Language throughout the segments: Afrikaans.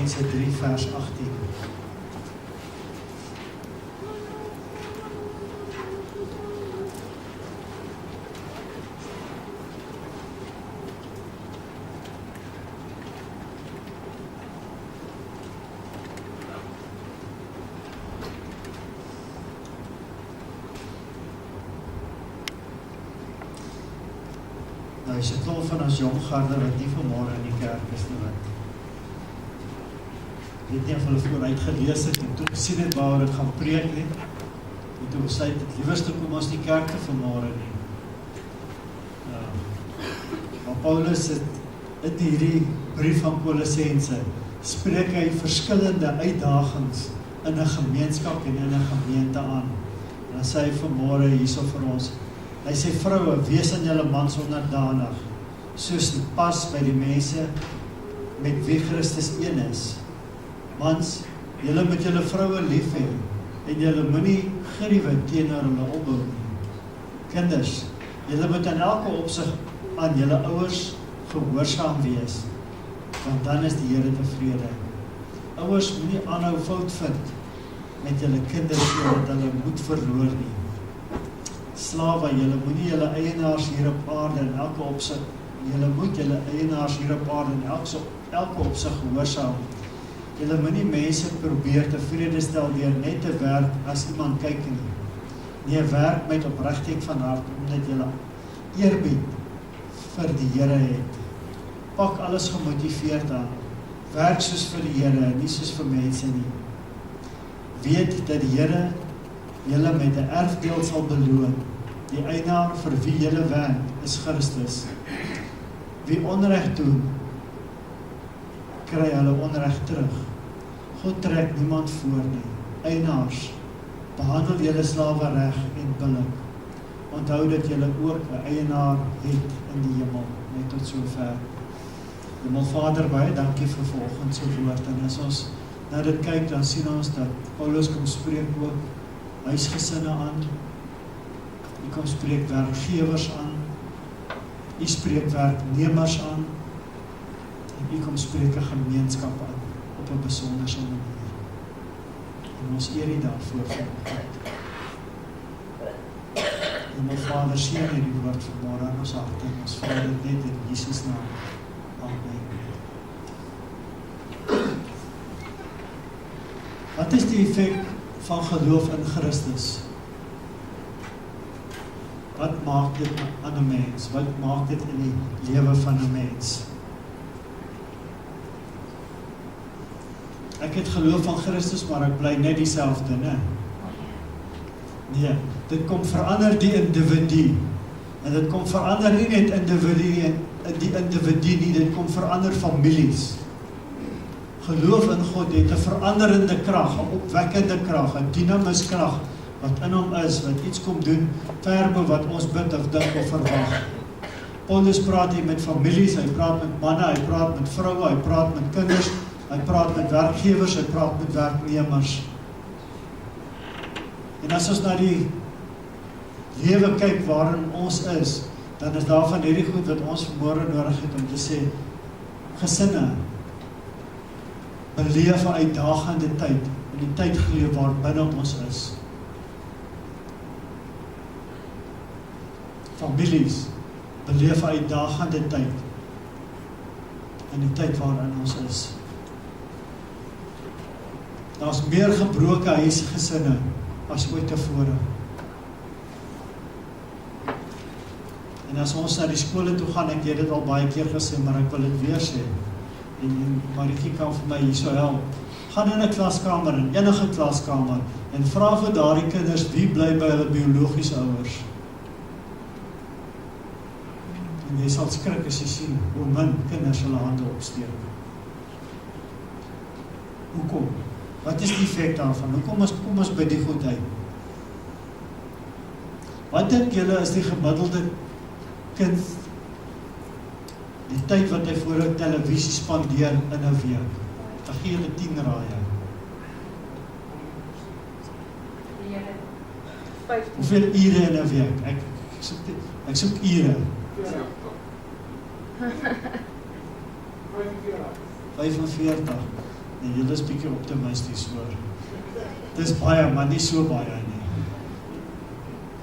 Kolossense 3 vers 18. Nou is 'n klomp van ons jong garde wat nie vanmôre in die kerk is nie, wat weet nie of hulle vooruit gelees het en toe gesien het waar ek gaan preek nie. En toe besluit het liewerste kom ons nie kerk te vanmôre nie. Maar Paulus het in hierdie brief van Kolossense spreek hy verskillende uitdagings in 'n gemeenskap en in 'n gemeente aan. En dan sê hy vanmôre hierso vir ons. Hy sê vroue, wees aan julle mans onderdanig, soos dit pas by die mense met wie Christus een is. Mans, julle moet julle vroue lief hê en julle moenie gruwe teenoor hulle opbou nie. Kinders, julle moet in elke opsig aan julle ouers gehoorsaam wees, want dan is die Here tevrede. Ouers moenie aanhou fout vind met julle kinders sodat hulle moed verloor nie. Slawe, julle moenie julle eienaars hier op aarde in elke opsig, julle moet julle eienaars hier op aarde in elke opsig gehoorsaam. Julle moenie mense probeer tevrede stel deur net te werk as iemand kyk nie. Nee, werk met opregtheid van hart, omdat julle eerbied vir die Here het. Pak alles gemotiveerd aan. Werk soos vir die Here, nie soos vir mense nie. Weet dat die Here julle met 'n erfdeel sal beloon. Die eienaar vir wie julle werk is Christus. Wie onreg doen, kry hulle onreg terug. God trek niemand voor nie. Eienaars, behandel julle slawe reg en billik. Onthou dat julle ook 'n eienaar het in die hemel. Net tot sover. Hemelvader, baie dankie vir vanoggend se woord. En as ons na dit kyk, dan sien ons dat Paulus kom spreek ook huisgesinne aan. U kom spreek werkgewers aan. U spreek werknemers aan. En u kom spreek 'n gemeenskap aan op 'n besonderse manier. En ons eer u daarvoor vanoggend. En my Vader, seën hierdie woord vanmôre in ons harte. Ons vra dit net in Jesus naam. Amen. Wat is die effek van geloof in Christus? Wat maak dit aan 'n mens? Wat maak dit in die lewe van 'n mens? Ek het geloof van Christus, maar ek bly net dieselfde, né? Nee, dit kom verander die individu. En dit kom verander nie net die individu nie, dit kom verander families. Geloof in God het 'n veranderende krag, 'n opwekkende krag, 'n dinamus krag wat in hom is, wat iets kom doen, verbe wat ons bid of dink of verwag. Paulus praat hier met families, hy praat met manne, hy praat met vroue, hy praat met kinders, hy praat met werkgewers, hy praat met werknemers. En as ons na die lewe kyk waarin ons is, dan is daarvan hierdie goed wat ons vanmôre nodig het om te sê, gesinne, beleef 'n uitdagende tyd, in die tyd geleef waar binne ons is. Families, beleef 'n uitdagende tyd, in die tyd waarin ons is. Daar's meer gebroke huisgesinne as ooit tevore. En as ons na die skole toe gaan, ek het dit al baie keer gesê, maar ek wil dit weer sê, en Maritjie kan vir my hierso help, gaan in 'n klaskamer, in enige klaskamer, en vra vir daardie kinders, wie bly by hulle biologiese ouers? En jy sal skrik as jy sien, hoe min kinders hulle hande opsteek. Hoekom? Wat is die effek daarvan? Kom ons by die goed uit. Wat dink julle is die gemiddelde kind, die tyd wat hy voor 'n televisie spandeer in 'n week? Dan gee julle 10 raaie. Hoeveel ure in 'n week? Ek soek ure. 45. Nee, julle is bietjie optimisties hoor. Dis baie, maar nie so baie nie.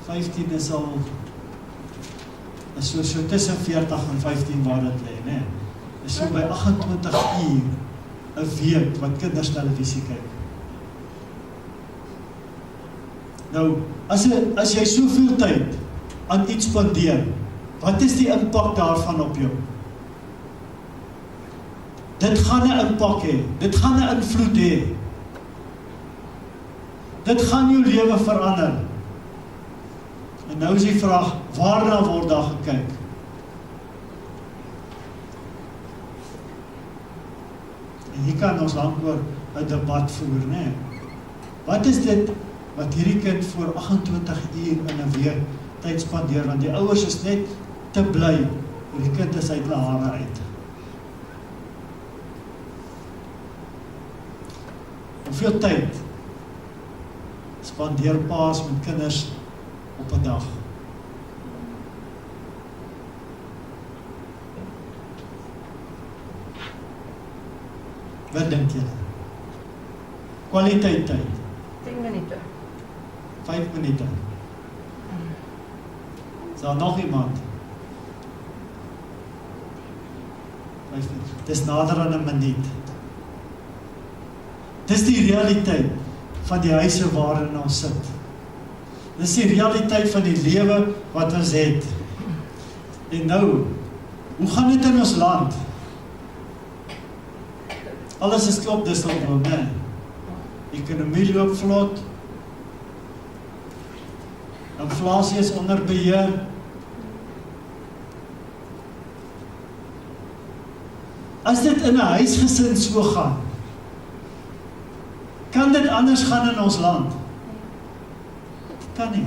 15 is al, is so tussen 40 en 15 waar dit lê, né? Is so by 28 uur 'n week wat kinders televisie kyk. Nou, as jy soveel tyd aan iets spandeer, wat is die impak daarvan op jou? Dit gaan 'n impak hê, dit gaan 'n invloed hê. Dit gaan jou lewe verander. En nou is die vraag, waarna word daar gekyk? En hier kan ons lank oor 'n debat voer, né? Wat is dit wat hierdie kind voor 28 uur in 'n week tyd spandeer, want die ouers is net te bly, die kind is uit hulle hare uit. Hoeveel tyd spandeer paas met kinders op 'n dag? Wat dink julle? Kwaliteit tyd? 10 minute. 5 minute. Is daar nog iemand? 5 minute. Dis nader aan 'n minuut. Dis die realiteit van die huise waarin ons sit. Dis die realiteit van die lewe wat ons het. En nou, hoe gaan dit in ons land? Alles is klop, dis al wel, né? Ekonomie loop vlot. Inflasie is onder beheer. As dit in 'n huisgesin so gaan, kan dit anders gaan in ons land? Kan nie.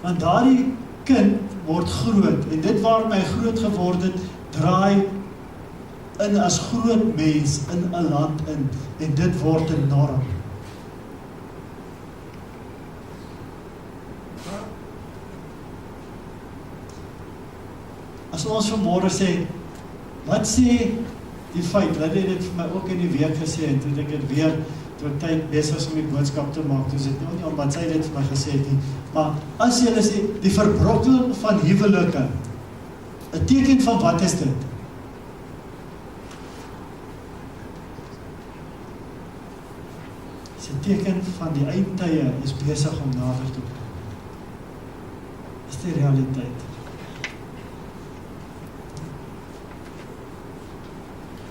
Want daardie kind word groot, en dit waar my groot geword het, draai in as groot mens in 'n land in, en dit word 'n norm. As ons vanmôre sê, wat sê die feit, dat hy dit vir my ook in die week gesê het, toe ek het weer, toe ek tyd besig was om die boodskap te maak, toe sê het nie omdat sy dit vir my gesê het nie, maar as jy sê, die verbrokkeling van huwelike, 'n teken van wat is dit? Dis 'n teken van die eindtye is besig om nader te kom. Dis die realiteit.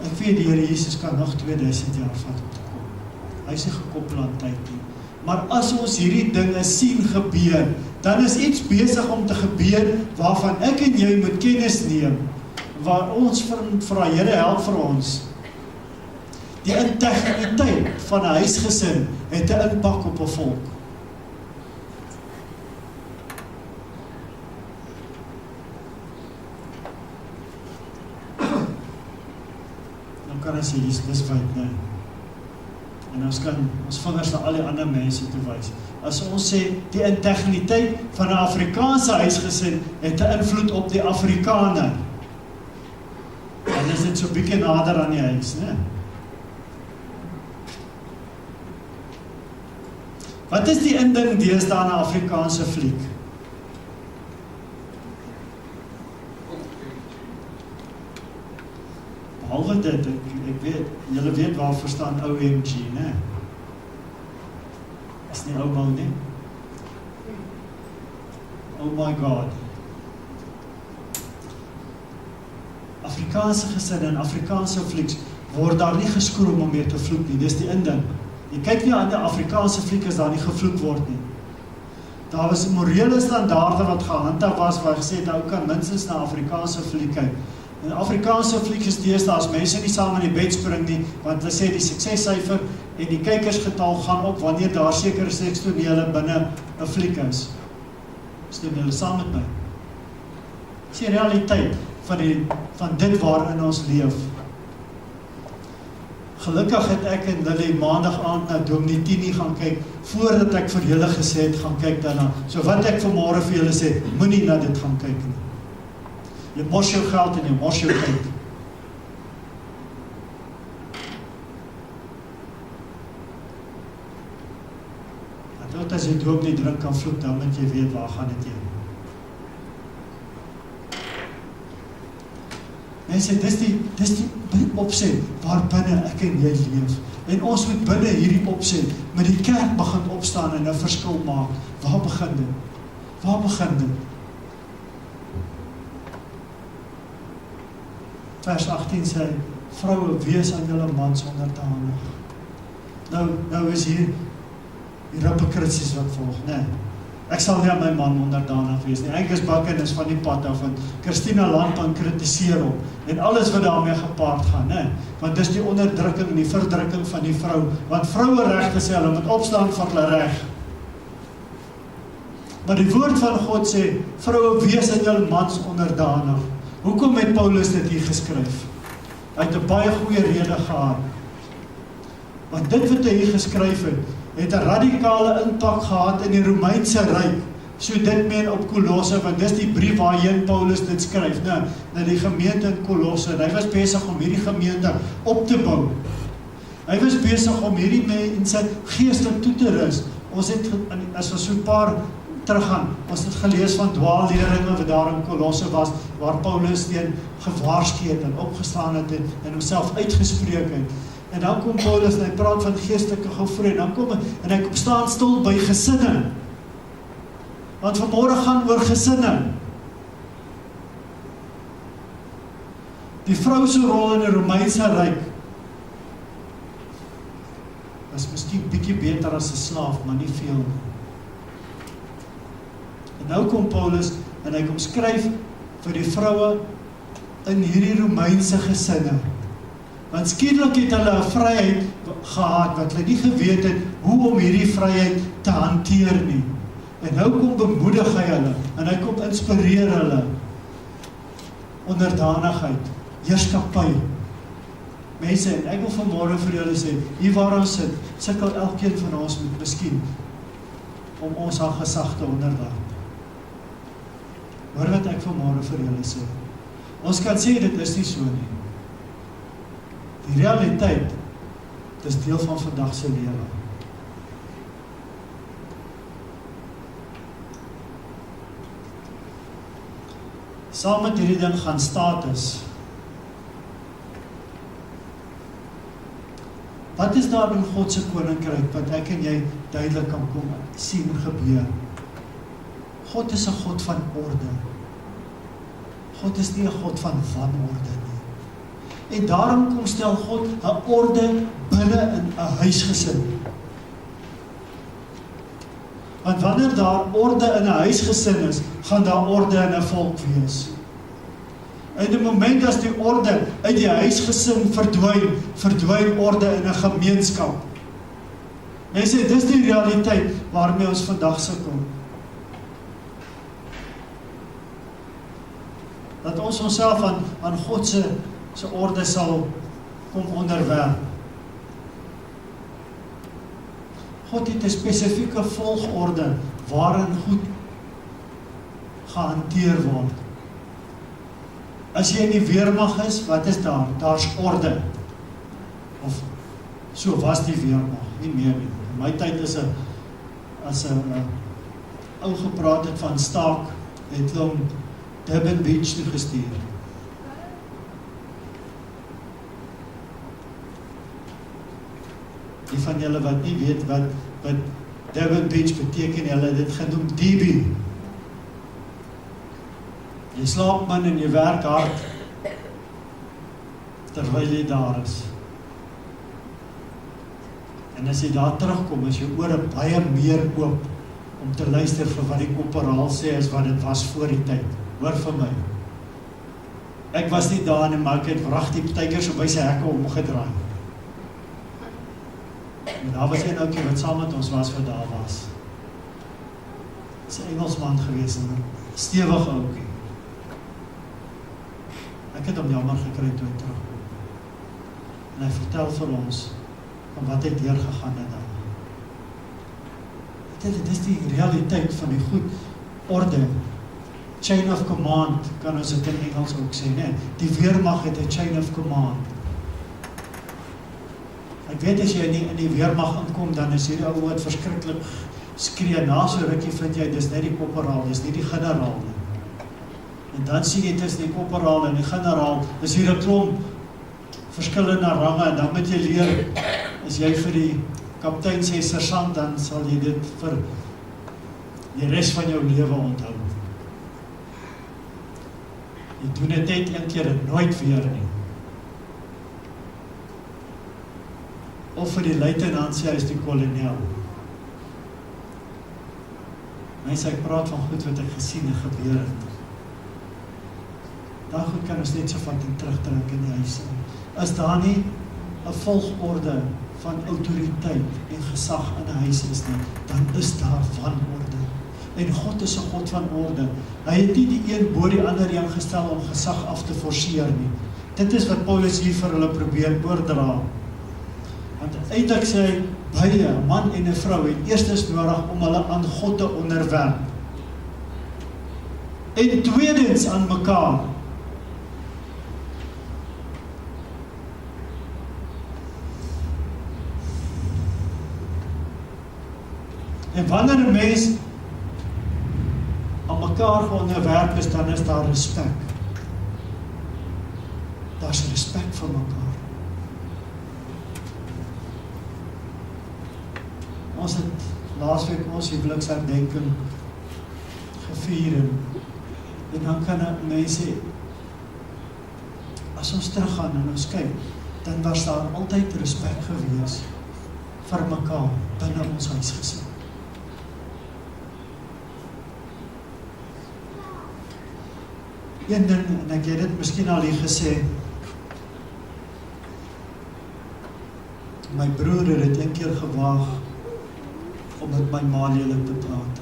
Ek weet die Here Jesus kan nog 2000 jaar vat om te kom. Hy is nie gekoppel aan tyd nie. Maar as ons hierdie dinge sien gebeur, dan is iets besig om te gebeur waarvan ek en jy moet kennis neem, waar ons vra, Here help vir ons. Die integriteit van 'n huisgesin het 'n impak op 'n volk. Kan ons sê, dis feit, nee. En ons kan ons vingers na al die ander mense toe wys. As ons sê, die integriteit van 'n Afrikaanse huisgesin het 'n invloed op die Afrikaner, dan is dit so bietjie nader aan die huis, nee. Wat is die inding deesdae in 'n Afrikaanse fliek? Behalwe dit, ek weet, julle weet waar verstaan OMG, né? Is nie oumal nie? Oh my God. Afrikaanse gesinne en Afrikaanse flieks word daar nie geskroom om mee te vloek nie, dis die inding. Jy kyk nie aan die Afrikaanse fliek as daar nie gevloek word nie. Daar was morele standaarde wat gehandhaaf was, waar gesê het, nou kan minstens na Afrikaanse fliek kyk. En Afrikaanse fliek is deesdae as mense nie saam in die bed spring nie, want hulle sê die suksessyfer en die kykersgetal gaan op wanneer daar sekere sekstonele binne 'n fliek is. Stem julle saam met my? Dis die realiteit van dit waarin ons leef. Gelukkig het ek en Lily maandag aand na Dominee Tini gaan kyk, voordat ek vir julle gesê het, gaan kyk daarna. So wat ek vanmôre vir julle sê, moenie na dit gaan kyk nie. Jy mos jou geld en jy mos jou tyd. Tot as jy doop nie drink kan vloek, dan moet jy weet waar gaan dit heen. Mense, dis die opset waarbinne ek en jy leef. En ons moet binne hierdie opset met die kerk begin opstaan en 'n verskil maak. Waar begin dit? Waar begin dit? Vers 18 sê, vroue, wees aan julle mans onderdanig. Nou is hier die hypocrisies wat volg, nee. Ek sal nie aan my man onderdanig wees nie. Ek is bakkenis van die pad af, want Christina Landman kritiseer op, en alles wat daarmee gepaard gaan, nee. Want dis die onderdrukking en die verdrukking van die vrou, want vroueregte sê, hulle moet opstaan vir hulle reg. Maar die woord van God sê, vroue, wees aan julle mans onderdanig. Hoekom het Paulus dit hier geskryf? Hy het 'n baie goeie rede gehad. Want dit wat hy hier geskryf het 'n radikale impak gehad in die Romeinse ryk. So dit meen op Kolosse, want dis die brief waarheen Paulus dit skryf, na die gemeente in Kolosse. En hy was besig om hierdie gemeente op te bou. Hy was besig om hierdie mense geestelik toe te rus. Ons het, as ons so 'n paar teruggaan, ons het gelees van dwaalleringe wat daar in Kolosse was, waar Paulus teen gewaarsku het en opgestaan het en homself uitgespreek het. En dan kom Paulus en hy praat van geestelike gevoel, en dan kom en hy staan stil by gesinne. Want vanmôre gaan oor gesinne. Die vrou se rol in die Romeinse ryk was miskien bietjie beter as 'n slaaf, maar nie veel nie. En nou kom Paulus en hy kom skryf vir die vroue in hierdie Romeinse gesinne. Want skielik het hulle 'n vryheid gehad wat hulle nie geweet het hoe om hierdie vryheid te hanteer nie. En nou kom bemoedig hy hulle en hy kom inspireer hulle. Onderdanigheid, heerskappy. Mense, en ek wil vanmôre vir julle sê, hier waar ons sit, sukkel elkeen van ons met miskien om ons aan gesag te onderwerp. Hoor wat ek vanmôre vir julle sê. Ons kan sê dit is nie so nie. Die realiteit, dit is deel van vandag se lewe. Saam met hierdie ding gaan status. Wat is daar in God se koninkryk wat ek en jy duidelik kan kom sien gebeur? God is 'n God van orde. God is nie 'n God van wanorde nie. En daarom kom stel God 'n orde binne in 'n huisgesin. Want wanneer daar orde in 'n huisgesin is, gaan daar orde in 'n volk wees. En die moment as die orde uit die huisgesin verdwyn orde in 'n gemeenskap. Mense, dis die realiteit waarmee ons vandag sukkel. Dat ons onsself aan God se orde sal kom onderwerp. God het 'n spesifieke volgorde waarin goed gehanteer word. As jy in die weermag is, wat is daar? Daar's orde. Of so was die weermag, nie meer nie. In my tyd is as 'n ou gepraat het van staak, het hulle hom Durban Beach toe gestuur. Die van julle wat nie weet wat Durban Beach beteken, hulle het dit genoem DB. Jy slaap min en jy werk hard terwyl jy daar is. En as jy daar terugkom, is jou ore baie meer oop om te luister vir wat die korporaal sê as wat dit was voor die tyd. Hoor vir my. Ek was nie daar nie, maar ek het wragtig partykeer so by sy hekke omgedraai. En daar was een ouetjie wat saam met ons was wat daar was. Dis 'n Engelsman gewees, 'n stewige ouetjie. Ek het hom jammer gekry toe hy terugkom. En hy vertel vir ons van wat hy deurgegaan het daar. Dit is die realiteit van die goed orde. Chain of command, kan ons dit in Engels ook sê, nee? Die weermag het 'n chain of command. Ek weet as jy nie in die weermag inkom, dan is hierdie ou wat verskriklik skree, na so rukkie vind jy, dis net die korporaal, dis nie die generaal nie. En dan sien jy tussen die korporaal en die generaal, is hier 'n klomp verskillende range, en dan moet jy leer, as jy vir die kaptein sê sersant, dan sal jy dit vir die res van jou lewe onthou. Jy doen dit net een keer en nooit weer nie. Of vir die luitenant sê, hy is die kolonel. Mense, ek praat van goed wat ek gesien en gebeur het. Daar goed kan ons net so vat en terugtrek in die huis. As daar nie 'n volgorde van autoriteit en gesag in 'n huis is nie, dan is daar wanorde. En God is 'n God van orde. Hy het nie die een bo die ander een gestel om gesag af te forceer nie. Dit is wat Paulus hier vir hulle probeer oordra. Want uiteindelik sê hy, beide, 'n man en 'n vrou, het eerstens nodig om hulle aan God te onderwerp. En tweedens aan mekaar. En wanneer 'n mens aan mekaar geonderwerp is, dan is daar respek. Daar's respek vir mekaar. Ons het laasweek ons huweliksherdenking gevier en dan kan 'n mens sê, as ons teruggaan en ons kyk, dan was daar altyd respek gewees vir mekaar binne ons huisgesin. Een ding, en ek het dit miskien al hier gesê, my broer het dit een keer gewaag om met my ma lelik te praat.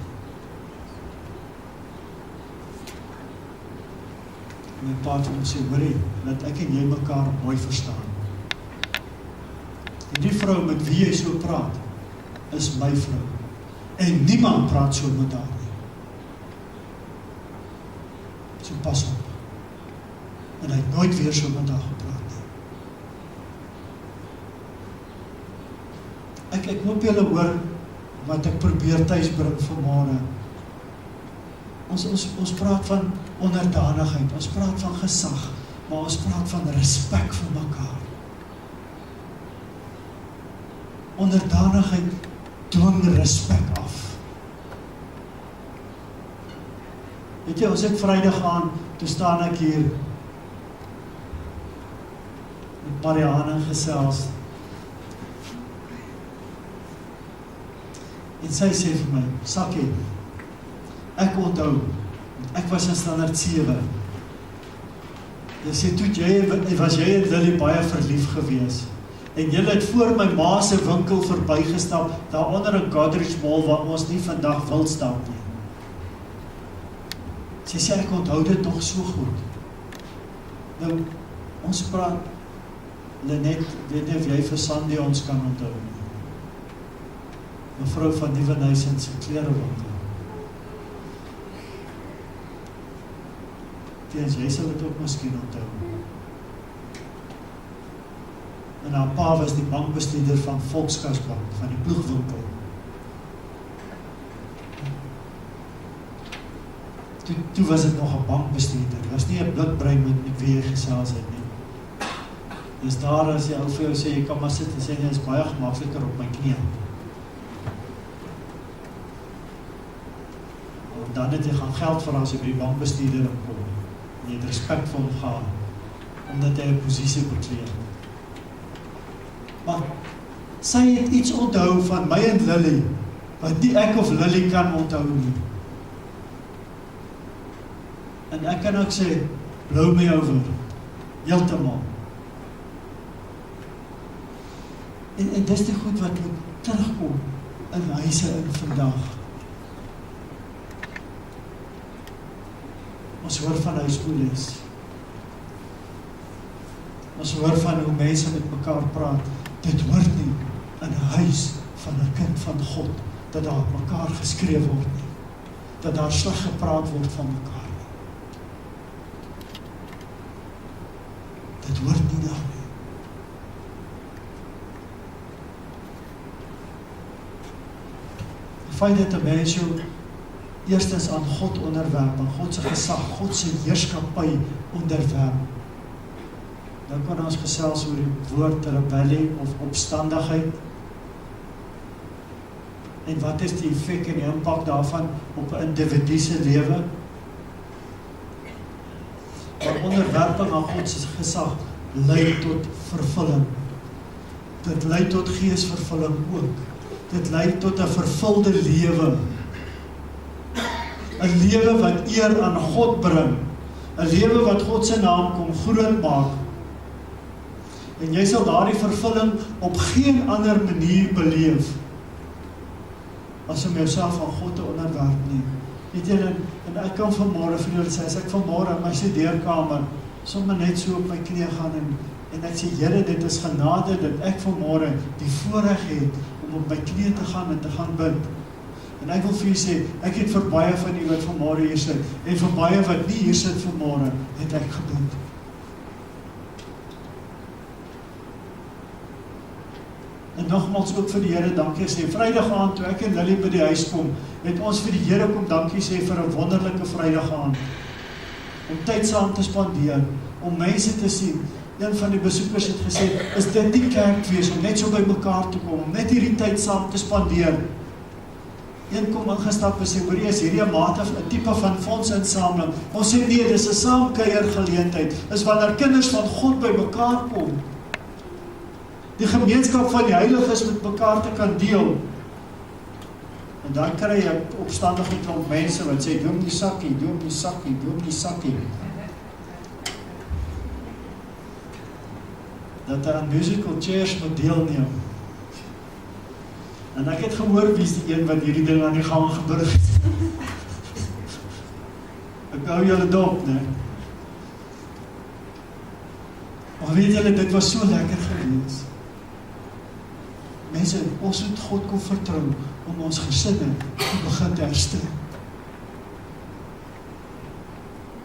My pa het hom sê, hoorie, dat ek en jy mekaar mooi verstaan. En die vrou met wie jy so praat, is my vrou. En niemand praat so met haar nie. So pas op. En hy het nooit weer so met haar gepraat nie. Ek hoop julle hoor wat ek probeer thuisbring vanmôre. Ons praat van onderdanigheid, ons praat van gesag, maar ons praat van respek vir mekaar. Onderdanigheid dwing respek af. Weet jy, ons het Vrydag aan, toe staan ek hier met Marianne gesels. En sy sê vir my, Sakkie, ek onthou, ek was in standaard 7. Jy sê, toe was jy en Lily baie verlief gewees. En jy het voor my ma se winkel verbygestap, daar onder 'n Godrich Mall waar ons nie vandag wil stap nie. Sy sê, ek onthou dit nog so goed. Nou, ons praat, Lenet, weet nie of jy vir Sandy ons kan onthou nie. Mevrou van Nieuwenhuisen se klerewinkel. Teens, jy sal dit ook miskien onthou. En haar pa was die bankbestuurder van Volkskasbank, van die ploegwinkel. Toe was dit nog 'n bankbestuurder, was nie 'n blikbrein met wie jy gesels het nie. Dus daar as jy al vir jou sê, jy kan maar sit en sê, dit is baie gemakliker op my knie. Dan het jy gaan geld vir as jy by die bankbestuurder kom. En jy het respek vir hom gehad, omdat hy 'n posisie bekleed. Maar sy het iets onthou van my en Lily, wat nie ek of Lily kan onthou nie. En ek kan ook sê, blow me over, heeltemal. En dis die goed wat moet terugkom in huise in vandag. Ons hoor van huismoeders. Ons hoor van hoe mense met mekaar praat. Dit hoort nie in 'n huis van 'n kind van God, dat daar op mekaar geskree word nie. Dat daar sleg gepraat word van mekaar nie. Dit hoort nie daar nie. Die feit dat 'n mens jou eerstens aan God onderwerp, aan God se gesag, God se heerskappy onderwerp. Dan kan ons gesels oor die woord rebellie of opstandigheid. En wat is die effek en die impak daarvan op 'n individu se lewe? Maar onderwerping aan God se gesag lei tot vervulling. Dit lei tot geesvervulling ook. Dit lei tot 'n vervulde lewe. 'n lewe wat eer aan God bring. 'n lewe wat God se naam kom groot maak. En jy sal daardie vervulling op geen ander manier beleef as om jouself aan God te onderwerp nie. Weet jy, en ek kan vanmôre vir julle sê, as ek vanmôre in my studeerkamer sommer net so op my knie gaan en ek sê, Here, dit is genade dat ek vanmôre die voorreg het om op my knie te gaan en te gaan bid. En ek wil vir u sê, ek het vir baie van u wat vanmôre hier sit, en vir baie wat nie hier sit vanmôre, het ek gebid. En nogmaals ook vir die Here dankie sê. Vrydag aand toe ek en Lily by die huis kom, het ons vir die Here kom dankie sê vir 'n wonderlike Vrydag aand. Om tyd saam te spandeer, om mense te sien. Een van die besoekers het gesê, is dit nie kerk wees om net so by mekaar te kom, om net hierdie tyd saam te spandeer. Een kom ingestap en sê, hoorie, is hierdie 'n tipe van fondsinsameling. Ons sê nee, dis 'n saamkuier geleentheid. Is wanneer kinders van God by mekaar kom. Die gemeenskap van die heiliges met mekaar te kan deel. En dan kry jy opstandige klomp mense wat sê, doem die sakkie, doem die sakkie, doem die sakkie. Dat hy aan musical chairs moet deelneem. En ek het gehoor wie is die een wat hierdie ding aan die gang gebring het. Ek hou julle dop, né? Maar weet julle, dit was so lekker gewees. Mense, ons moet God kon vertrou om ons gesinne te begin te herstel.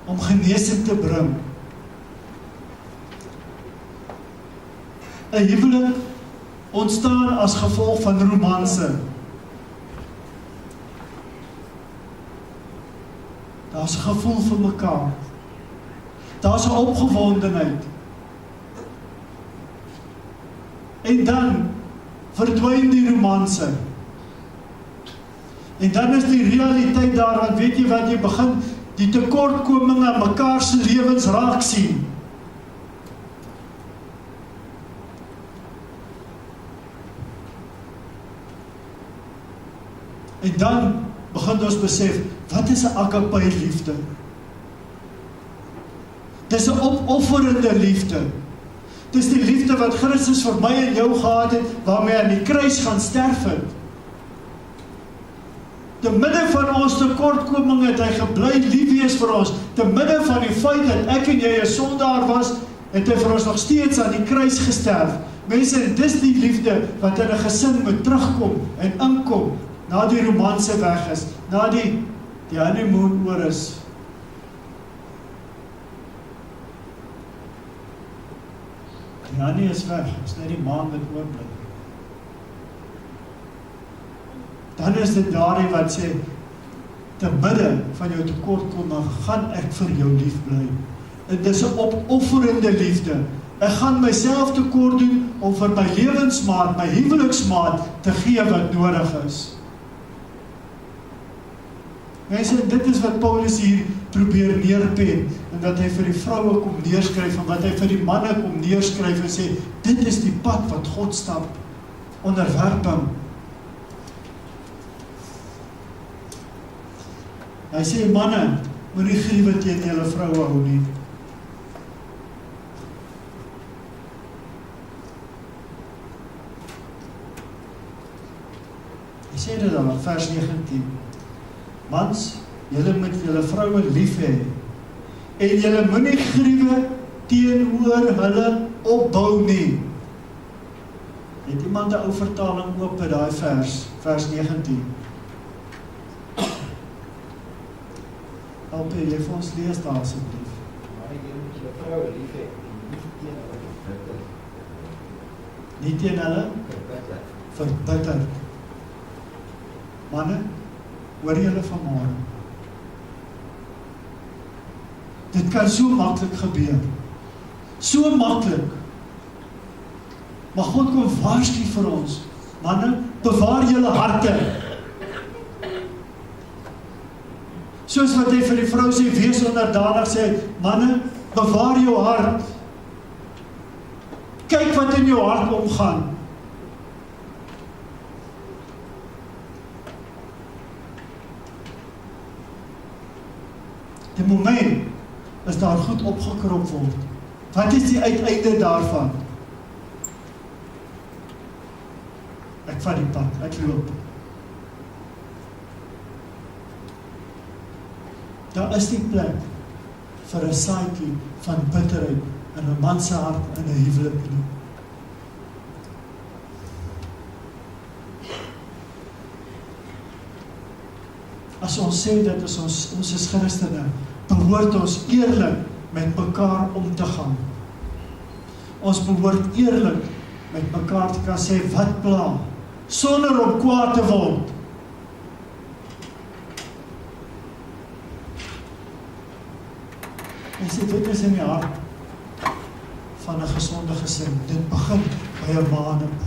Om genesing te bring. 'n huwelik ontstaan as gevolg van romanse. Daar's 'n gevoel vir mekaar. Daar's 'n opgewondenheid. En dan verdwyn die romanse. En dan is die realiteit daar, want weet jy wat, jy begin die tekortkominge aan mekaar se lewens raak sien. En dan begin ons besef, wat is 'n agape liefde? Dis 'n opofferende liefde. Dis die liefde wat Christus vir my en jou gehad het, waarmee hy aan die kruis gaan sterf het. Te midde van ons tekortkominge het hy gebly lief wees vir ons. Te midde van die feit dat ek en jy 'n sondaar was, het hy vir ons nog steeds aan die kruis gesterf. Mense, dis die liefde wat in 'n gesin moet terugkom en inkom, na die romanse weg is, na die honeymoon oor is. Die honey is weg, is net die maan wat oorbly. Dan is dit daardie wat sê, te midde van jou tekortkominge gaan ek vir jou lief bly. En dis 'n opofferende liefde. Ek gaan myself tekort doen om vir my lewensmaat, my huweliksmaat te gee wat nodig is. Mense, dit is wat Paulus hier probeer neerpen, en dat hy vir die vroue kom neerskryf, en wat hy vir die manne kom neerskryf, en sê, dit is die pad wat God stap, onderwerping. Hy sê, manne, moenie gruwe teen julle vroue hou nie. Hy sê dit dan, vers 19. Mans, julle moet julle vroue lief hê, en julle moenie gruwe teenoor hulle opbou nie. Het iemand 'n ou vertaling oop by daai vers 19? Help jy vir ons lees daar asseblief. Maar julle moet julle vroue lief hê, nie teen hulle verbitter. Manne, hoor julle vanmôre. Dit kan so maklik gebeur. So maklik. Maar God kom waarsku vir ons. Manne, bewaar julle harte. Soos wat hy vir die vrou sê, wees onderdanig, sê, manne, bewaar jou hart. Kyk wat in jou hart omgaan. Die moment as daar goed opgekrop word, wat is die uiteinde daarvan? Ek vat die pad, ek loop. Daar is die plek vir 'n saadjie van bitterheid in 'n man se hart in 'n huwelik nie. As ons sê dat ons is Christene, behoort ons eerlik met mekaar om te gaan. Ons behoort eerlik met mekaar te kan sê wat pla, sonder om kwaad te word. En sê, dit is in die hart van 'n gesonde gesin. Dit begin by 'n ma en 'n pa.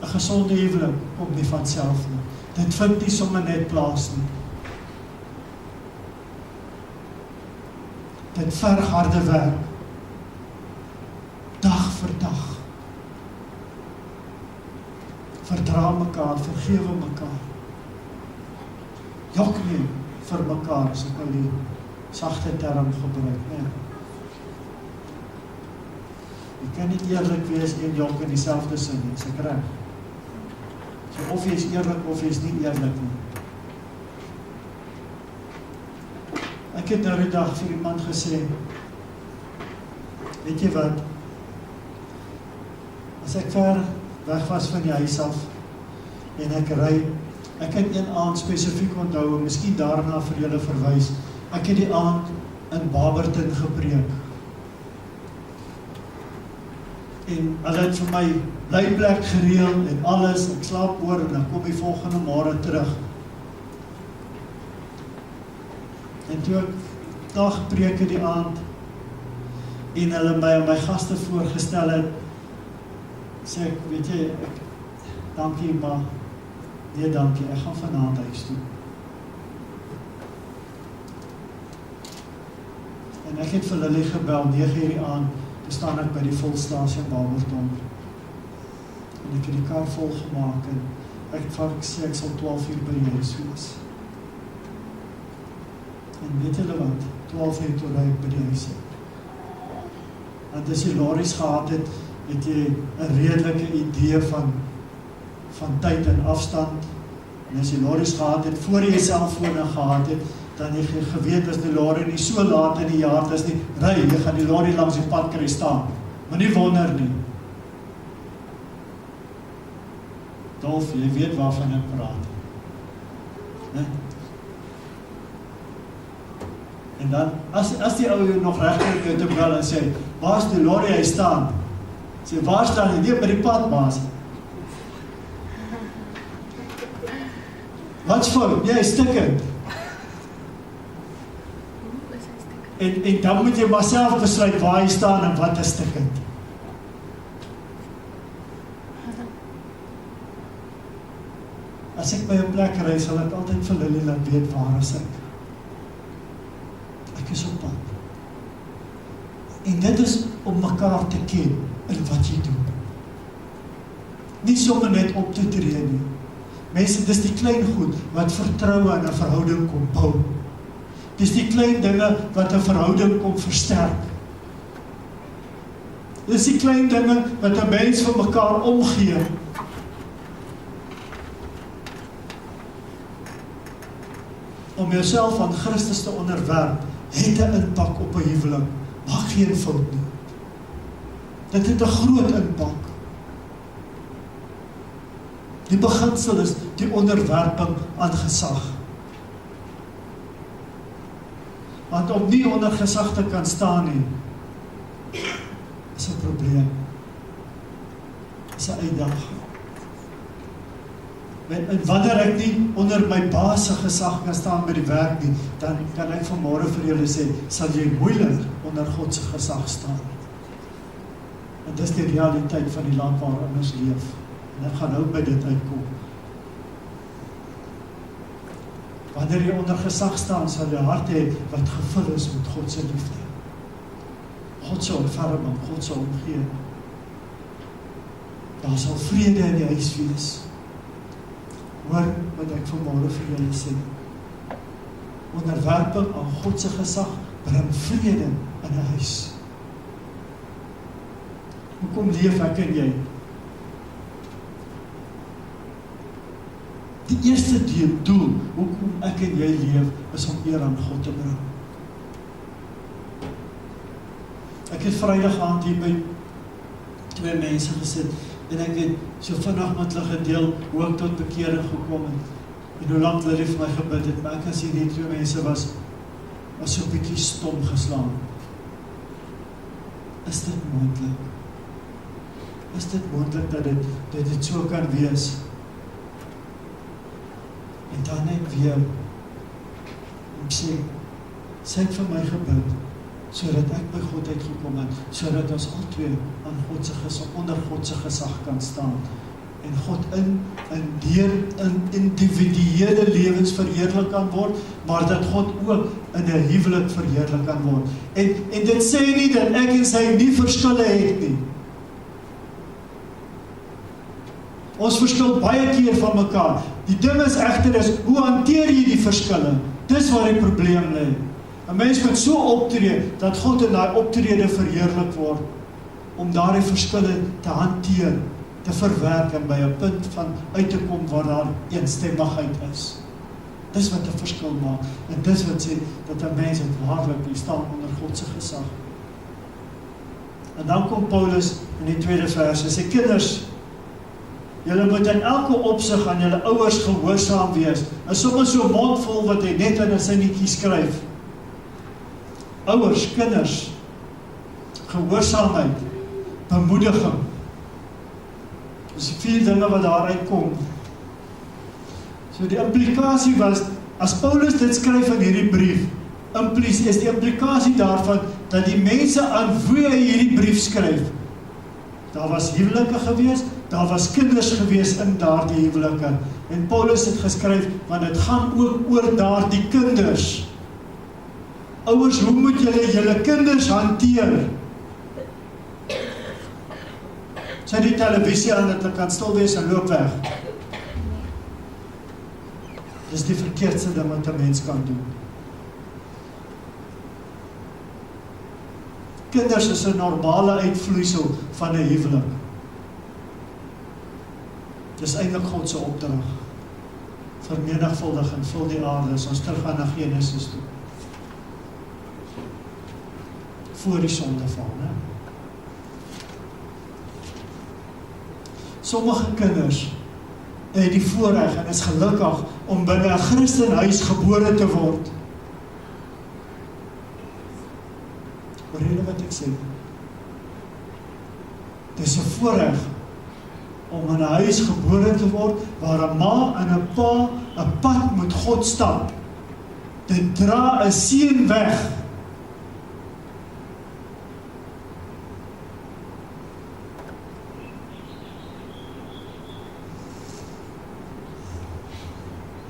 'n Gesonde huwelik kom nie van self nie. Dit vind nie sommer net plaas nie. Dit verg harde werk. Dag vir dag. Verdra mekaar, vergewe mekaar. Jok nie vir mekaar, as ek nou die sagte term gebruik, nee. Jy kan nie eerlik wees en jok in dieselfde sin nie, is ek reg? So of jy is eerlik of jy is nie eerlik nie. Ek het nou die dag vir iemand gesê, weet jy wat, as ek ver weg was van die huis af, en ek ry, ek het een aand spesifiek onthou, en miskien daarna vir julle verwys, ek het die aand in Barberton gepreek, en hulle het vir my blyplek gereël, en alles, ek slaap oor, en dan kom die volgende môre terug, en toe ek daar gepreek het die aand, en hulle my en my gaste voorgestel het, sê ek, weet jy, dankie ma, nee dankie, ek gaan vanaand huis toe. En ek het vir Lily gebel, 9 uur die aand, toe staan ek by die volstasie in Barberton. En ek het die kar vol gemaak, en ek sê ek sal 12 uur by die huis wees. En weet julle wat, 12 uur toe ry ek by die huis. Want as jy lorries gehad het jy 'n redelike idee van tyd en afstand. En as jy lorries gehad het, voor jy selfone gehad het, dan jy geweet as die lorry nie so laat in die jaar is nie, jy gaan die lorry langs die pad kry staan. Maar nie wonder nie. Dolf, jy weet waarvan ek praat. Nee? En dan, as die ou nog regtig jou te bel en sê, waar is die lorry, hy staan? Sê, waar staan hy? Nee, by die pad, baas. Wat's fout? Nee, hy stikkend. En dan moet jy maar self besluit waar hy staan en wat is stikkend. As ek by 'n plek ry, sal ek altyd vir Lily laat weet waar is ek. Ek is op pad. En dit is om mekaar te ken in wat jy doen. Nie sommer net op te tree nie. Mense, dis die klein goed wat vertroue in 'n verhouding kom bou. Dis die klein dinge wat 'n verhouding kom versterk. Dis die klein dinge wat 'n mens vir mekaar omgee. Om jouself aan Christus te onderwerp, het 'n impak op 'n huwelik. Maak geen fout nie. Dit het 'n groot impak. Die beginsel is die onderwerping aan gesag. Want om nie onder gesag te kan staan nie, is 'n probleem. Is 'n uitdaging. En wanneer ek nie onder my baas se gesag kan staan by die werk nie, dan kan ek vanmôre vir julle sê, sal jy moeilik onder God se gesag staan. En dis die realiteit van die land waarin ons leef. En ek gaan nou by dit uitkom. Wanneer jy onder gesag staan, sal jy hart hê wat gevul is met God se liefde. God se ontferming, God se omgee. Daar sal vrede in die huis wees. Hoor wat ek vanmôre vir julle sê. Onderwerping aan God se gesag bring vrede in 'n huis. Hoekom leef ek en jy? Die eerste doel, hoekom ek en jy leef, is om eer aan God te bring. Ek het Vrydag aand hier by 2 mense gesit, en ek het so vinnig met hulle gedeel, hoe ek tot bekering gekom het, en hoe lank hulle vir my gebid het, maar ek kan sien die 2 mense was so 'n bietjie stom geslaan. Is dit moontlik? Is dit moontlik dat dit so kan wees? En dan net weer, om sê, sy het vir my gebid, sodat ek by God uitgekom het, sodat ons al twee aan God se gesag, onder God se gesag kan staan. En God in individuele lewens verheerlik kan word, maar dat God ook in 'n huwelik verheerlik kan word. En dit sê nie dat ek en sy nie verskille het nie. Ons verskil baie keer van mekaar. Die ding is egter hoe hanteer jy die verskille? Dis waar die probleem lê. 'n Mens moet so optree, dat God in daai optrede verheerlik word, om daardie verskille te hanteer, te verwerk en by 'n punt van uit te kom waar daar eensstemmigheid is. Dis wat 'n verskil maak, en dis wat sê, dat 'n mens het waarlik staan onder God se gesag. En dan kom Paulus in die 2de vers, en sê, kinders, julle moet in elke opsig aan julle ouers gehoorsaam wees. En soms so mondvol wat hy net in 'n sinnetjie skryf. Ouers, kinders, gehoorsaamheid, bemoediging. Dis 4 dinge wat daaruit kom. So die implikasie was, as Paulus dit skryf in hierdie brief, is die implikasie daarvan, dat die mense aan wie hy hierdie brief skryf, daar was huwelike gewees, daar was kinders gewees in daardie huwelike. En Paulus het geskryf, want dit gaan ook oor daardie kinders. Ouers, hoe moet julle kinders hanteer? Sy die televisie aan, dat hulle kan stil wees en loop weg. Dis die verkeerdste ding wat 'n mens kan doen. Kinders is 'n normale uitvloeisel van 'n huwelik. Dis eintlik God se opdrag. Vermenigvuldig en vul die aarde, as ons teruggaan na Genesis toe. Voor die sondeval, né? Sommige kinders het die voorreg en is gelukkig om binne 'n Christenhuis gebore te word. Hoor julle wat ek sê? Dis 'n voorreg om in 'n huis gebore te word, waar 'n ma en 'n pa 'n pad met God stap. Dit dra 'n seën weg.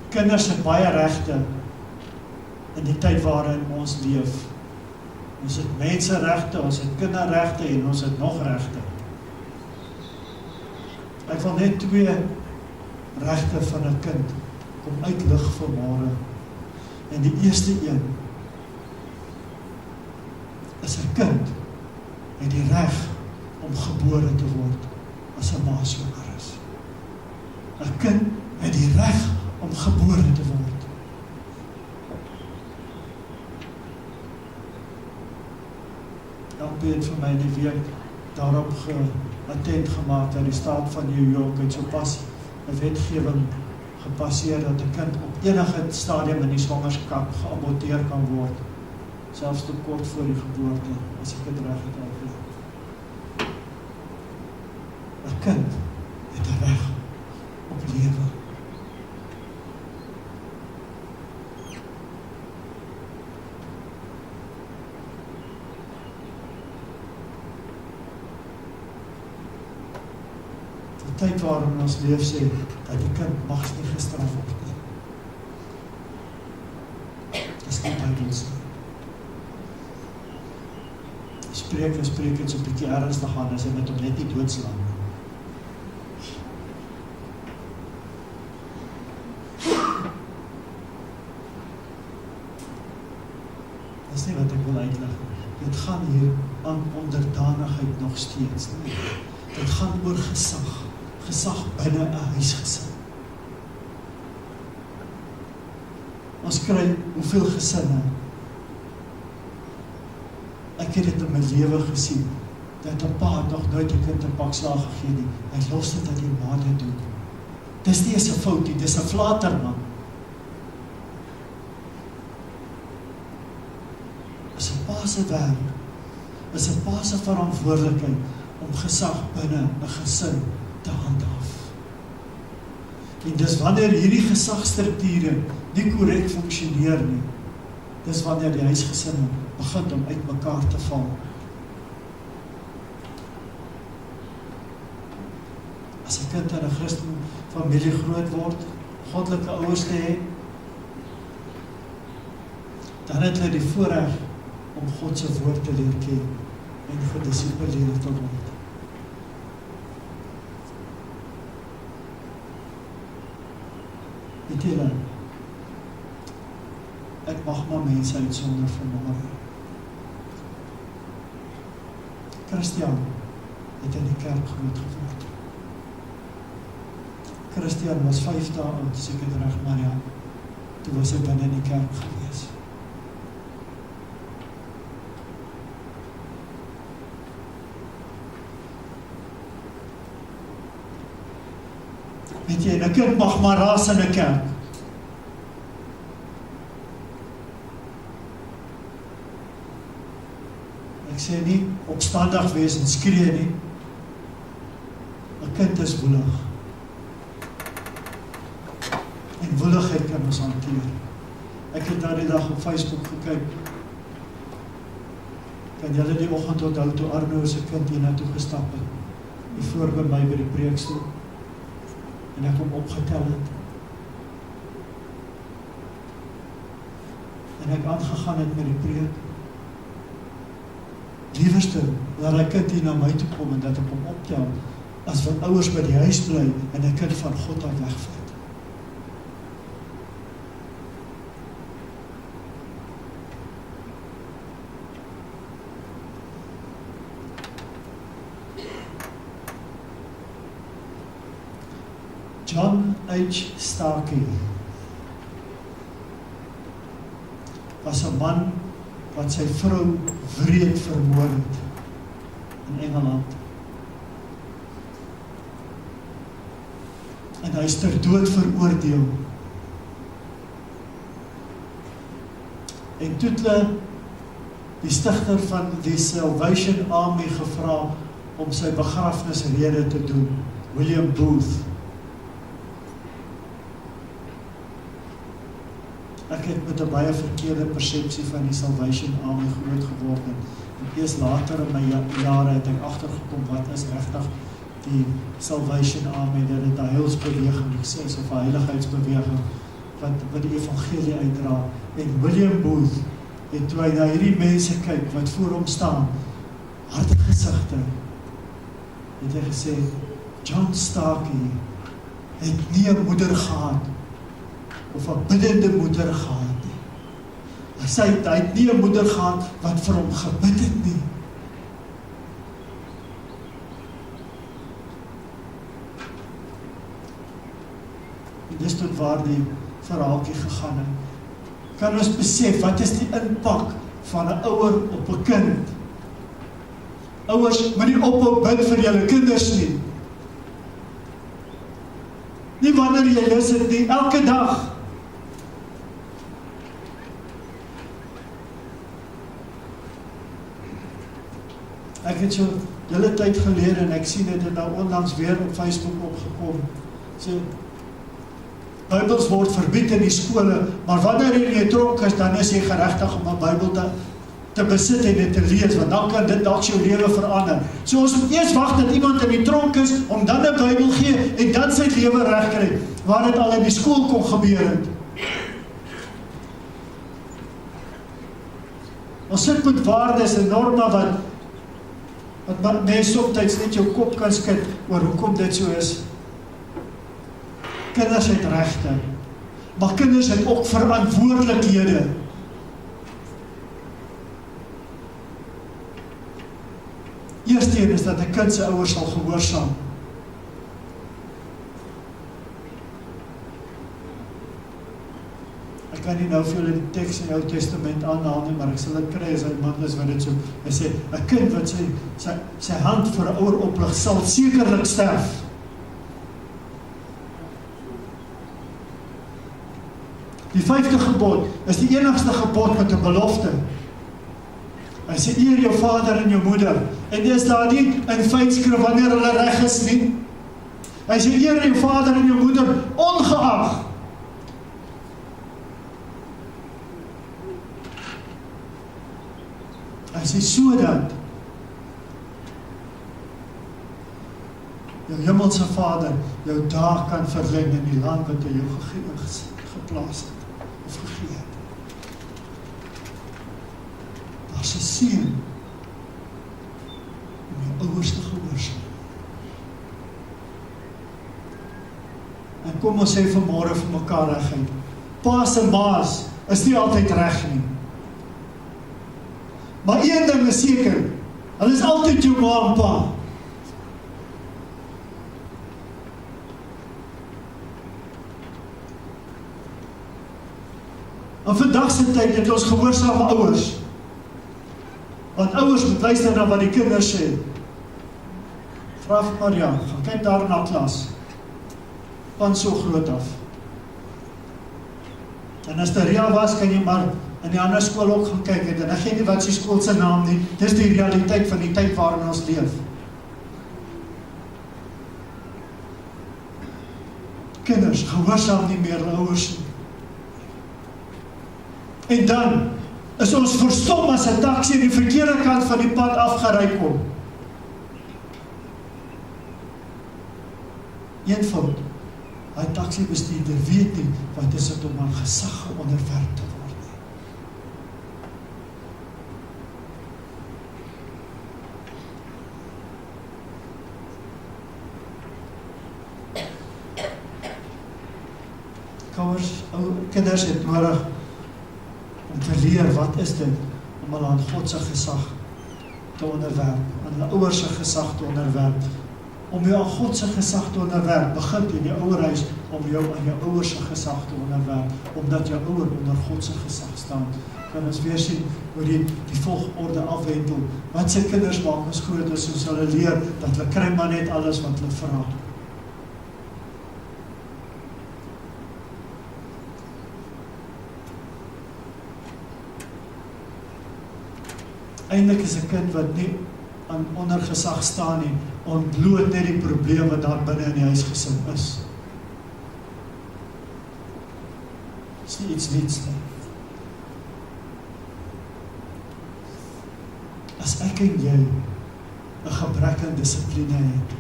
Kinders het baie regte in die tyd waarin ons leef. Ons het menseregte, ons het kinderregte en ons het nog regte. Ek wil net 2 regte van 'n kind kom uitlig vanmôre. En die eerste een is 'n kind het die reg om gebore te word as 'n ma swanger is. 'n kind het die reg om gebore te word. Elke het vir my die week daarop attent gemaak dat die staat van New York het so pas 'n wetgewing gepasseer dat 'n kind op enige stadium in die swangerskap geaborteer kan word, selfs tot kort voor die geboorte, as ek dit reg het uitgevoer. 'n kind het 'n reg op lewe. Die tyd waarin ons leef sê, dat die kind mag nie gestraf word nie. Dis nie Bybels nie. Spreek het so 'n bietjie ernstig aan, as hy met hom net nie doodslaan nie. Dis nie wat ek wil uitleg nie. Dit gaan hier aan onderdanigheid nog steeds nie. Dit gaan oor gesag binne 'n huisgesin. Ons kry hoeveel gesinne. Ek het dit in my lewe gesien, dat 'n pa nog nooit 'n kind 'n pak slaag gegee nie. Hy los dit dat die ma dit doen. Dis nie eens 'n fout nie, dis 'n flaterman. Is 'n pa se werk, is 'n pa se verantwoordelikheid om gesag binne 'n gesin te handhaaf. En dis wanneer hierdie gesagstrukture nie korrek funksioneer nie, dis wanneer die huisgesinne begin om uit mekaar te val. As 'n kind in 'n Christen familie groot word, goddelike ouers te hê, dan het hulle die voorreg om God se woord te leer ken en gedisiplineerd te word. Weet julle, ek mag maar mense uitsonder vanmôre. Christian het in die kerk groot geword. Christian was 5 dae oud, as ek het reg, Maria, toe was hy binne in die kerk gewees. Weet jy, 'n kind mag maar raas in 'n kerk. Ek sê nie opstandig wees en skree nie. 'n Kind is woelig. En woeligheid kan ons hanteer. Ek het nou die dag op Facebook gekyk. Kan julle die oggend onthou toe Arno se kind hier na toe gestap het? Hier voor by my by die preekstoel. En ek hom opgetel het. En ek aangegaan het met die preek. Liewerste, dat hy kind hier na my toe kom en dat ek hom optel, as wat ouers by die huis bly en 'n kind van God af wegvat. John H. Sakkie was 'n man wat sy vrou wreed vermoor het in Engeland. En hy is ter dood veroordeel. En toe hulle die stigter van die Salvation Army gevra om sy begrafnisrede te doen, William Booth. Ek het met 'n baie verkeerde persepsie van die Salvation Army groot geword en eers later in my jare het ek agtergekom wat is regtig die Salvation Army, dat dit 'n heilsbeweging is of 'n heiligheidsbeweging wat die evangelie uitdra. En William Booth het toe hy na hierdie mense kyk wat voor hom staan, harde gesigte, het hy gesê, John Sakkie het nie 'n moeder gehad of 'n biddende moeder gehad nie. Hy het nie 'n moeder gehad wat vir hom gebid het nie. En dis tot waar die verhaaltjie gegaan het. Kan ons besef, wat is die impak van 'n ouer op 'n kind? Ouers, moenie ophou bid vir julle kinders nie. Nie wanneer jy lus het nie, elke dag. Ek het so hele tyd gelede, en ek sien dit nou onlangs weer op Facebook opgekom, so, Bybels word verbied in die skole, maar wanneer jy in die tronk is, dan is jy geregtig om 'n Bybel te besit en dit te lees, want dan kan dit dalk jou lewe verander. So ons moet eers wag dat iemand in die tronk is, om dan 'n Bybel gee, en dan sy lewe reg kry, waar dit al in die skool kon gebeur het. Ons sit met waardes en norme wat mense somtyds net jou kop kan skud oor hoekom dit so is. Kinders het regte, maar kinders het ook verantwoordelikhede. Eerstens is dat 'n kind se ouers sal gehoorsaam. Ek kan nie nou vir julle die teks in die Ou Testament aanhaal nie, maar ek sal dit kry as hy man is wat dit so, hy sê, 'n kind wat sy hand vir 'n ouer oplig, sal sekerlik sterf. Die 5de gebod is die enigste gebod met 'n belofte. Hy sê, eer jou vader en jou moeder. En dis daar nie in fynskrif wanneer hulle reg is nie. Hy sê, eer jou vader en jou moeder, ongeag. Hy sê, sodat jou hemelse Vader jou daag kan verleng in die land wat hy jou geplaas het, of gegee het. Daar's 'n seën om jou ouers te gehoorsaam. En kom ons sê vanmôre vir mekaar reguit, pa's en ma's is nie altyd reg nie. Maar een ding is seker, hulle is altyd jou ma en pa. In vandag se tyd het ons gehoorsame ouers. Want ouers moet luister na wat die kinders sê. Vra vir Maria, gaan kyk daar na klas. Van so groot af. En as dit reël was, kan jy maar in die ander skool ook gaan kyk het. En ek gee nie wat die skool se naam nie. Dis die realiteit van die tyd waarin ons leef. Kinders, gehoorsaam nie meer hulle ouers nie. En dan is ons verstom as 'n taxi aan die verkeerde kant van die pad afgery kom. Een fout, hy taxibestuurder weet nie wat is dit om aan gesag onderwerp te word nie. Kinders het nodig om te leer wat is dit om hulle aan God se gesag te onderwerp, aan hulle ouers se gesag te onderwerp. Om jou aan God se gesag te onderwerp, begin in jou ouerhuis om jou aan jou ouers se gesag te onderwerp, omdat jou ouer onder God se gesag staan. Kan ons weer sien hoe die volgorde afwendel. Wat se kinders maak ons groot is, soos hulle leer, dat hulle kry maar net alles wat hulle vra. Eintlik is 'n kind wat nie aan onder gesag staan nie, ontbloot net die probleem wat daar binne in die huisgesin is. Dis nie iets niets nie. As ek en jy 'n gebrek aan dissipline het,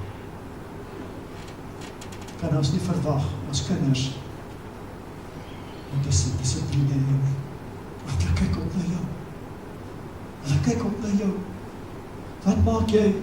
kan ons nie verwag ons kinders moet dissipline hê nie. Want hulle kyk op na jou. Hulle kyk op na jou. Wat maak jy?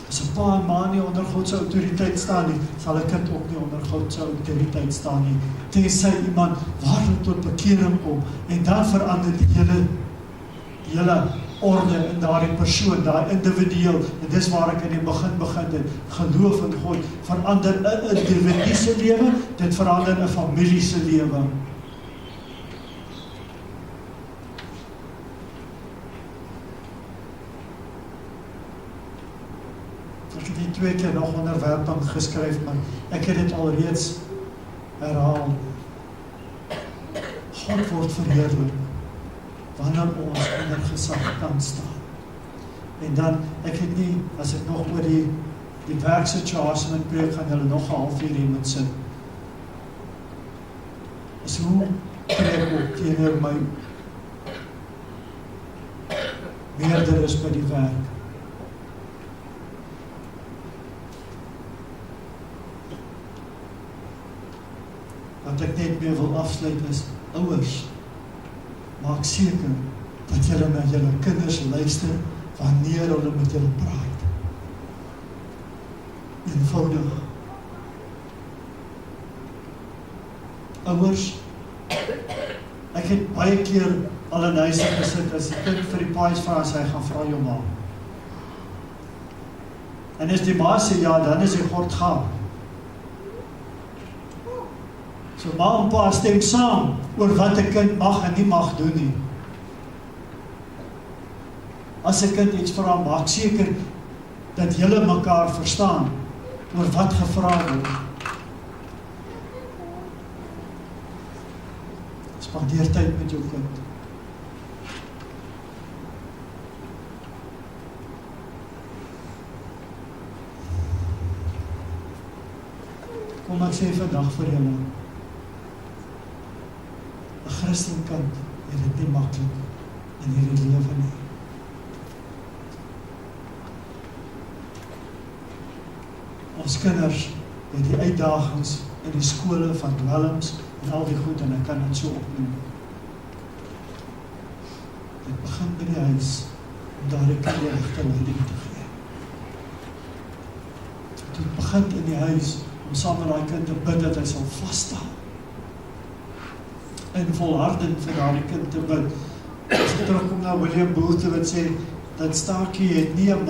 As 'n pa en ma nie onder God se autoriteit staan nie, sal 'n kind ook nie onder God se autoriteit staan nie. Tensy iemand waarlik tot bekering kom, en dan verander die hele orde in daardie persoon, daai individueel. En dis waar ek in die begin het. Geloof in God verander 'n individu se lewe, dit verander 'n familie se lewe. Ek het die 2 keer nog onderwerping geskryf, maar ek het dit alreeds herhaal. God word verheerlik wanneer ons onder gesag kan staan. En dan, ek het nie, as ek nog oor die werksituasie met preek, gaan julle nog 'n halfuur hier moet sit. Is hoe preek ook teenoor my meerder is by die werk. Wat ek net mee wil afsluit is, ouers, maak seker dat julle na julle kinders luister wanneer hulle met julle praat. Eenvoudig. Ouers, ek het baie keer al in huise gesit as die kind vir die paais vra, as hy gaan vra jou ma. En as die ma sê ja, dan is die gord gaan. So ma en pa stem saam oor wat 'n kind mag en nie mag doen nie. As 'n kind iets vra, maak seker dat julle mekaar verstaan oor wat gevra word. Spandeer tyd met jou kind. Kom ek sê vandag vir julle, 'n Christenkind het dit nie maklik in hierdie lewe nie. Ons kinders het die uitdagings in die skole van dwelms en al die goed, en ek kan dit so opnoem. Dit begin by die huis om daar die kind die regte leiding te gee. Dit begin in die huis om saam met daai kind te bid dat hy sal vasstaan. En volharding vir daardie kind te bid. As ek terugkom na William Booth wat sê, dat Sakkie het nie 'n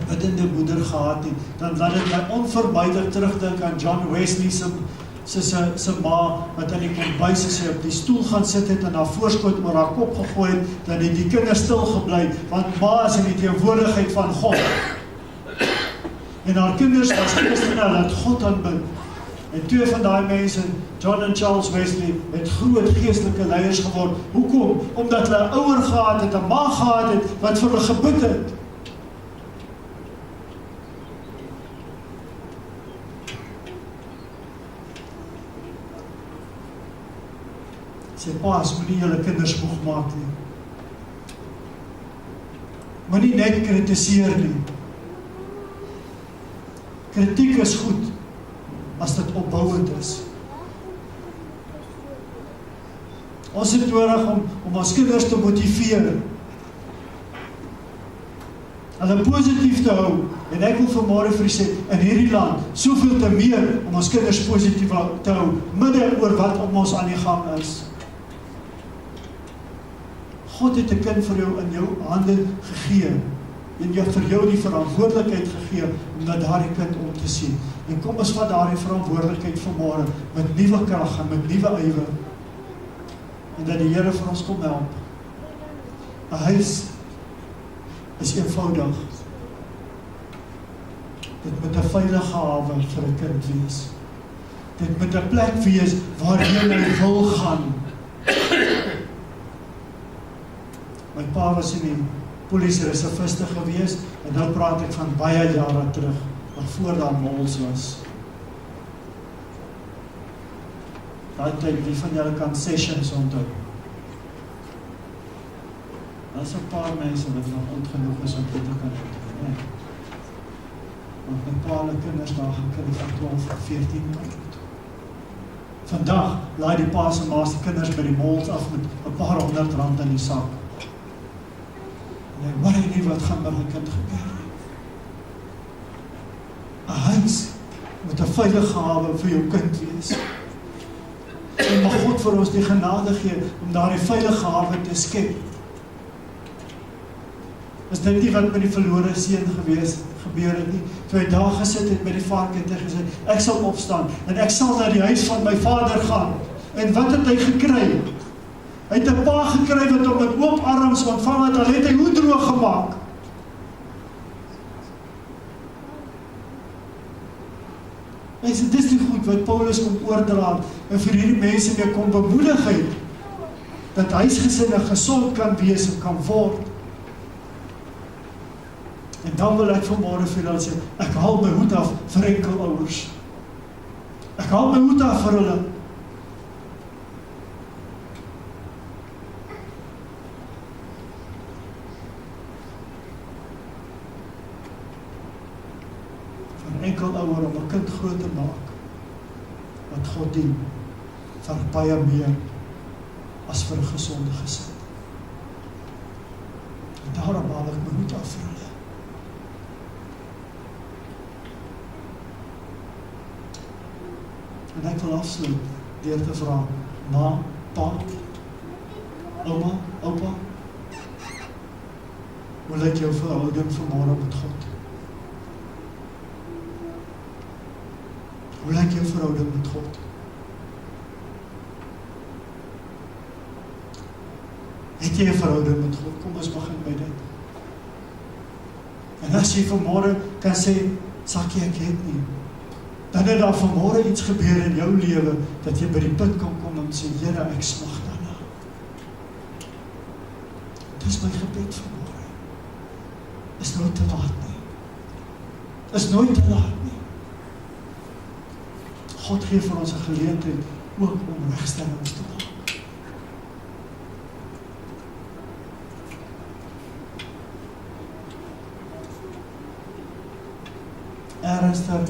biddende moeder gehad nie, dan laat dit my onvermydelik terugdink aan John Wesley se ma, wat in die kombuis as sy op die stoel gaan sit het en haar voorskoot oor haar kop gegooi het, dan het die kinders stil gebly, want ma is in die teenwoordigheid van God. En haar kinders was Christene, dat God aanbid. En twee van daai mense, John en Charles Wesley, het groot geestelike leiers geword. Hoekom? Omdat hulle 'n ouer gehad het, 'n ma gehad het, wat vir hulle gebid het. Sê, paas, moenie julle kinders moeg maak nie. Moenie net kritiseer nie. Kritiek is goed, as dit opbouend is. Ons het nodig om ons kinders te motiveer, hulle positief te hou, en ek wil vanmôre vir julle sê, in hierdie land, soveel te meer om ons kinders positief te hou, midde oor wat om ons aan die gang is. God het 'n kind vir jou in jou hande gegee, en vir jou die verantwoordelikheid gegee, om na daardie kind om te sien. En kom ons vat daardie verantwoordelikheid vanmôre, met nuwe krag en met nuwe ywer, en dat die Here vir ons kom help. 'n Huis is eenvoudig. Dit moet 'n veilige hawe vir 'n kind wees. Dit moet 'n plek wees waarheen hy wil gaan. My pa was in die polisiereserviste gewees, en nou praat ek van baie jare terug, nog voor daar malls was. Daai tyd, wie van julle kan sessions onthou? Daar is 'n paar mense wat nog ontgenoeg is om dit te kan onthou, nee. Want my pa en kinders daar gekry van 12 of 14 oud. Vandag laai die pa's en ma's die kinders by die malls af met 'n paar R100 in die sak. En ek worry nie wat gaan met my kind gebeur nie. 'n Huis moet 'n veilige hawe vir jou kind wees. En mag God vir ons die genade gee om daardie veilige hawe te skep. Is dit nie wat met die verlore seun gebeur het nie? Toe hy daar gesit het met die varke en gesê, ek sal opstaan en ek sal na die huis van my vader gaan. En wat het hy gekry? Hy het 'n pa gekry wat hom met oop arms ontvang het, al het hy hoe droog gemaak. Mense, dis die goed wat Paulus kom oordra en vir hierdie mense mee kom bemoedig het. dat huisgesinne gesond kan wees en kan word. En dan wil ek vanmôre vir julle sê, ek haal my hoed af vir enkelouers. Ek haal my hoed af vir hulle. Vir enkelouer om 'n kind groot te maak, wat God dien, vir baie meer as vir 'n gesonde gesin. En daarom haal ek my hoed af vir hulle. En ek wil afsluit deur te vra, ma, pa, ouma, oupa, hoe lyk jou verhouding vanmôre met God? Hoe lyk jou verhouding met God? Het jy 'n verhouding met God? Kom ons begin by dit. En as jy vanmôre kan sê, Sakkie, ek het nie, dan het daar vanmôre iets gebeur in jou lewe, dat jy by die punt kan kom en sê, Here, ek smag daarna. Dis my gebed vanmôre. Is nooit te laat nie. Is nooit te laat nie. God gee vir ons 'n geleentheid ook om regstellings te maak. Ernstig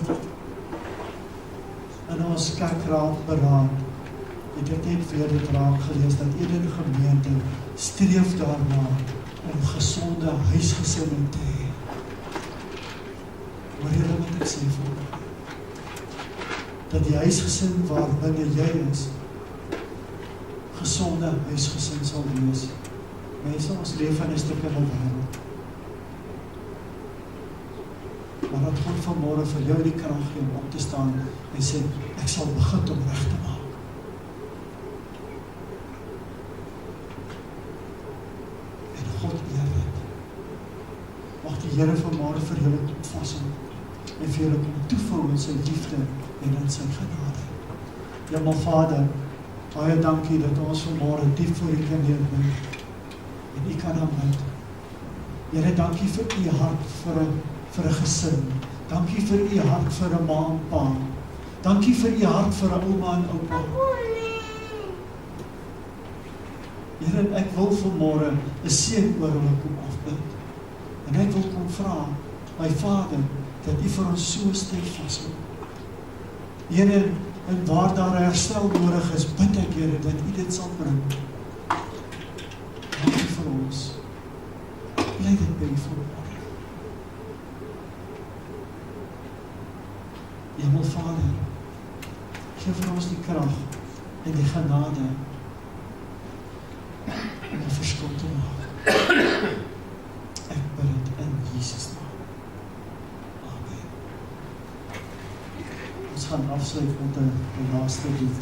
in ons kerkraad beraad, het ek net weer dit raak gelees, dat iedere gemeente streef daarna om gesonde huisgesinne te hê. Hoor julle wat ek sê vanmôre? Dat die huisgesin waarbinne jy is, gesonde huisgesin sal wees. Mense, ons leef in 'n stukkende wêreld. Maar dat God vanmôre vir jou die krag gee om op te staan en sê, ek sal begin om reg te maak. En God eer dit. Mag die Here vanmôre vir julle kom vashou en vir julle kom toevou in sy liefde en in sy genade. Hemel Vader, baie dankie dat ons vanmôre diep voor U kan neerbuig en U kan aanbid. Here, dankie vir U hart vir 'n gesin. Dankie vir U hart vir 'n ma en pa. Dankie vir U hart vir 'n ouma en oupa. Here, ek wil vanmôre 'n seën oor hulle kom afbid. En ek wil kom vra, my Vader, dat U vir ons so steadfast hou. Here, en waar daar herstel nodig is, bid ek, Here, dat U dit sal bring. Dankie vir ons. Bly dit by U vanmôre. Hemel Vader, gee vir ons die krag en die genade om 'n verskil te maak. Ek bid dit in Jesus naam. Amen. Ons gaan afsluit met 'n laaste lied.